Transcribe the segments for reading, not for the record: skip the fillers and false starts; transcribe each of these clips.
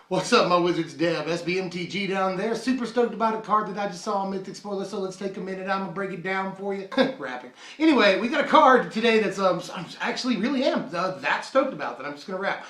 What's up, my Wizards Dev? SBMTG down there. Super stoked about a card that I just saw on Mythic Spoiler, so let's take a minute. I'm going to break it down for you. Rapping. Anyway, we got a card today that's I'm actually really am that stoked about that I'm just going to rap.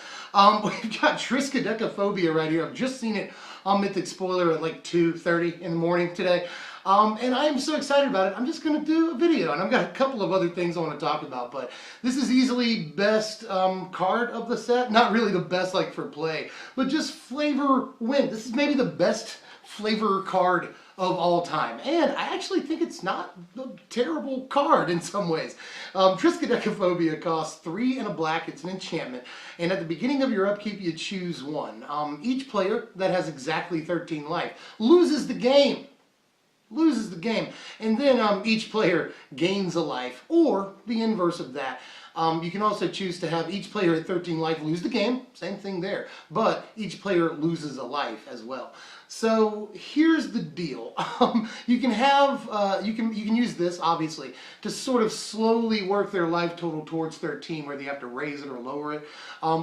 We've got Triskaidekaphobia right here. I've just seen it on Mythic Spoiler at like 2:30 in the morning today. And I am so excited about it. I'm just going to do a video, and I've got a couple of other things I want to talk about, but this is easily best card of the set. Not really the best like for play, but just flavor win. This is maybe the best flavor card of all time, and I actually think it's not a terrible card in some ways. Triskaidekaphobia costs 3 and a black. It's an enchantment, and at the beginning of your upkeep you choose one. Each player that has exactly 13 life loses the game. And then each player gains a life, or the inverse of that. You can also choose to have each player at 13 life lose the game, same thing there, but each player loses a life as well. So here's the deal. You can have you can use this obviously to sort of slowly work their life total towards 13, where they have to raise it or lower it,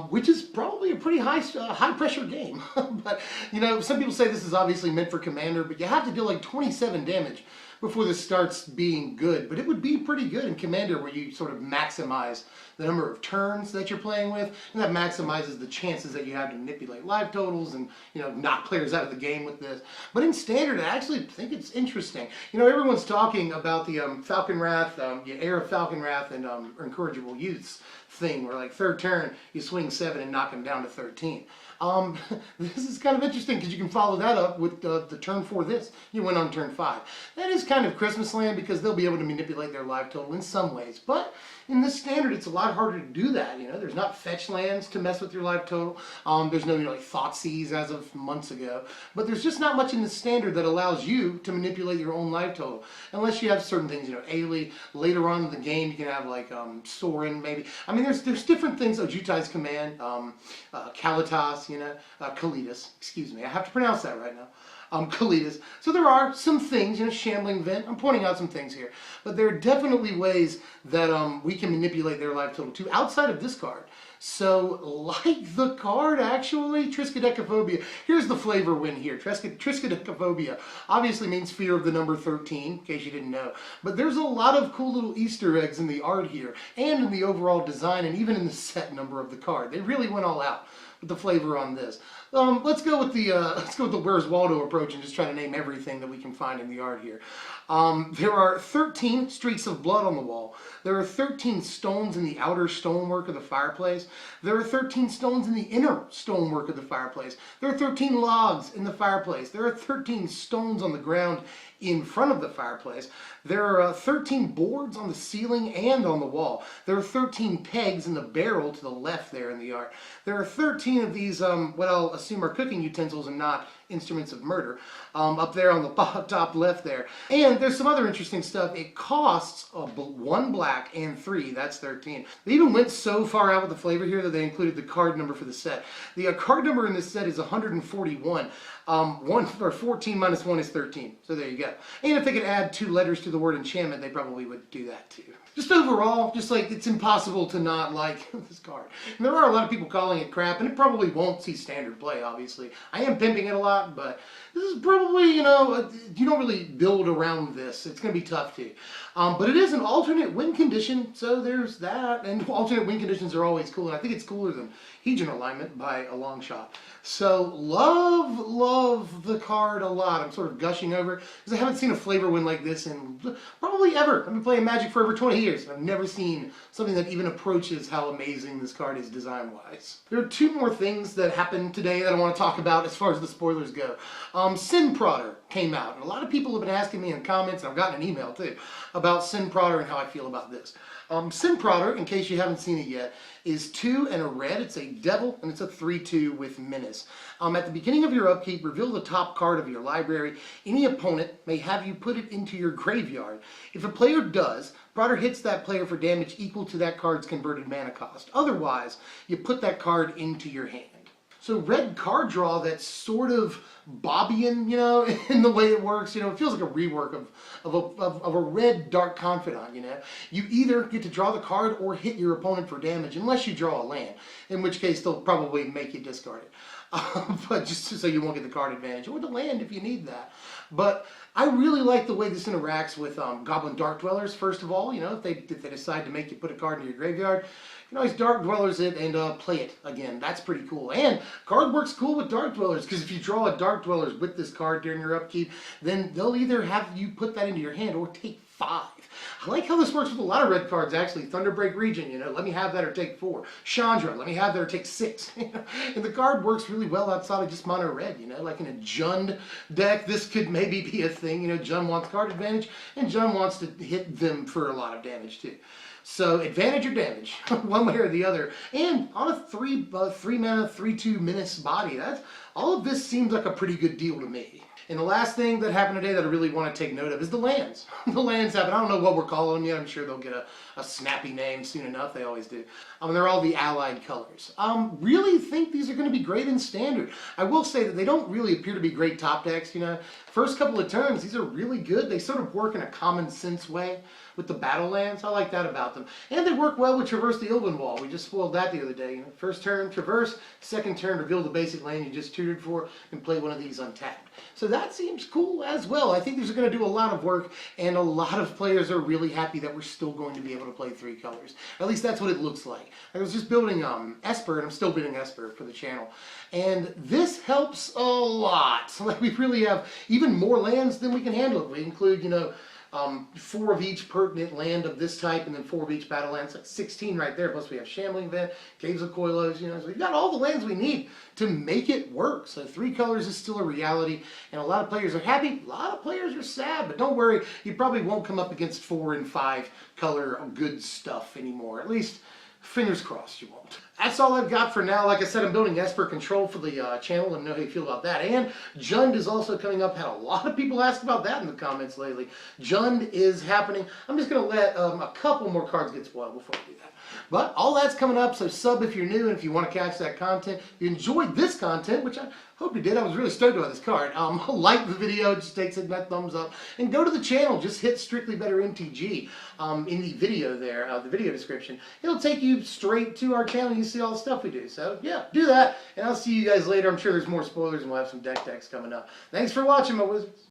which is probably a pretty high pressure game. But you know, some people say this is obviously meant for Commander, but you have to deal like 27 damage before this starts being good. But it would be pretty good in Commander, where you sort of maximize the number of turns that you're playing with, and that maximizes the chances that you have to manipulate life totals and, you know, knock players out of the game with this. But in Standard, I actually think it's interesting. You know, everyone's talking about the Falcon Wrath, the Aire of Falcon Wrath and Incorrigible Youths thing, where like third turn you swing 7 and knock them down to 13. This is kind of interesting because you can follow that up with the turn 4 this. You win on turn 5. That is kind of Christmas land because they'll be able to manipulate their life total in some ways. But in this Standard, it's a lot harder to do that. You know, there's not fetch lands to mess with your life total. There's no, you know, like Thoughtseize as of months ago. But there's just not much in the Standard that allows you to manipulate your own life total, unless you have certain things. You know, aire. Later on in the game, you can have like Sorin maybe. I mean, there's different things. Ojutai's Command, Kalitas. You know, Kalitas, excuse me, I have to pronounce that right now. Kalitas. So there are some things, you know, Shambling Vent, I'm pointing out some things here, but there are definitely ways that we can manipulate their life total too, outside of this card. So, like the card, actually, Triskaidekaphobia. Here's the flavor win here. Triskaidekaphobia obviously means fear of the number 13, in case you didn't know. But there's a lot of cool little Easter eggs in the art here, and in the overall design, and even in the set number of the card. They really went all out with the flavor on this. Let's go with the Where's Waldo approach and just try to name everything that we can find in the art here. There are 13 streaks of blood on the wall. There are 13 stones in the outer stonework of the fireplace. There are 13 stones in the inner stonework of the fireplace. There are 13 logs in the fireplace. There are 13 stones on the ground in front of the fireplace. There are 13 boards on the ceiling and on the wall. There are 13 pegs in the barrel to the left there in the art. There are 13 of these, what I'll assume are cooking utensils and not instruments of murder, up there on the top left there. And there's some other interesting stuff. It costs 1 black and 3, that's 13. They even went so far out with the flavor here that they included the card number for the set. The card number in this set is 141. 14 minus 1 is 13. So there you go. And if they could add 2 letters to the word enchantment, they probably would do that too. Just overall, just like, it's impossible to not like this card. And there are a lot of people calling it crap, and it probably won't see Standard play, obviously. I am pimping it a lot, but this is probably, you know, you don't really build around this. It's going to be tough to. But it is an alternate win condition, so there's that. And alternate win conditions are always cool, and I think it's cooler than Hedron alignment by a long shot. So love the card a lot. I'm sort of gushing over it because I haven't seen a flavor win like this in probably ever. I've been playing Magic for over 20 years, and I've never seen something that even approaches how amazing this card is design-wise. There are 2 more things that happened today that I want to talk about as far as the spoilers go. Prodder came out, and a lot of people have been asking me in comments, and I've gotten an email too, about Prodder and how I feel about this. Prodder, in case you haven't seen it yet, is 2 and a red. It's a devil, and it's a 3/2 with menace. At the beginning of your upkeep, reveal the top card of your library. Any opponent may have you put it into your graveyard. If a player does, Prodder hits that player for damage equal to that card's converted mana cost. Otherwise, you put that card into your hand. So red card draw that's sort of Bobbian, you know, in the way it works. You know, it feels like a rework of a red Dark Confidant, you know. You either get to draw the card or hit your opponent for damage, unless you draw a land, in which case they'll probably make you discard it. but just so you won't get the card advantage, or the land if you need that. But I really like the way this interacts with Goblin Dark Dwellers, first of all. You know, if they decide to make you put a card in your graveyard, you can always Dark Dwellers it and play it again. That's pretty cool. And card works cool with Dark Dwellers, because if you draw a Dark Dwellers with this card during your upkeep, then they'll either have you put that into your hand or take 5. I like how this works with a lot of red cards, actually. Thunderbreak Region, you know, let me have that or take 4. Chandra, let me have that or take 6. And the card works really well outside of just mono red, you know, like in a Jund deck, this could maybe be a thing. You know, Jund wants card advantage, and Jund wants to hit them for a lot of damage too. So advantage or damage, one way or the other. And on a 3 mana, 3/2 Menace body, all of this seems like a pretty good deal to me. And the last thing that happened today that I really want to take note of is the lands. The lands happen. I don't know what we're calling them yet. I'm sure they'll get a snappy name soon enough. They always do. They're all the allied colors. Really think these are going to be great in standard. I will say that they don't really appear to be great top decks. You know, first couple of turns, these are really good. They sort of work in a common sense way with the battle lands. I like that about them. And they work well with Traverse the Ilvan Wall. We just spoiled that the other day. You know, first turn, Traverse. Second turn, reveal the basic land you just tutored for and play one of these untapped. So that seems cool as well. I think these are going to do a lot of work, and a lot of players are really happy that we're still going to be able to play 3 colors. At least that's what it looks like. I was just building Esper, and I'm still building Esper for the channel. And this helps a lot. Like, we really have even more lands than we can handle. We include, you know, 4 of each pertinent land of this type, and then 4 of each battle lands. Like 16 right there. Plus we have Shambling Vent, Caves of Koilos, you know. So we've got all the lands we need to make it work. So 3 colors is still a reality, and a lot of players are happy. A lot of players are sad, but don't worry, you probably won't come up against 4 and 5 color good stuff anymore. At least, fingers crossed you won't. That's all I've got for now. Like I said, I'm building Esper Control for the channel. Let me know how you feel about that. And Jund is also coming up. Had a lot of people ask about that in the comments lately. Jund is happening. I'm just going to let a couple more cards get spoiled before I do that. But all that's coming up, so sub if you're new, and if you want to catch that content. If you enjoyed this content, which I hope you did. I was really stoked about this card. Like the video, just take that thumbs up. And go to the channel, just hit Strictly Better MTG in the video there, the video description. It'll take you straight to our channel, and you see all the stuff we do. So yeah, do that, and I'll see you guys later. I'm sure there's more spoilers, and we'll have some deck decks coming up. Thanks for watching, my wizards.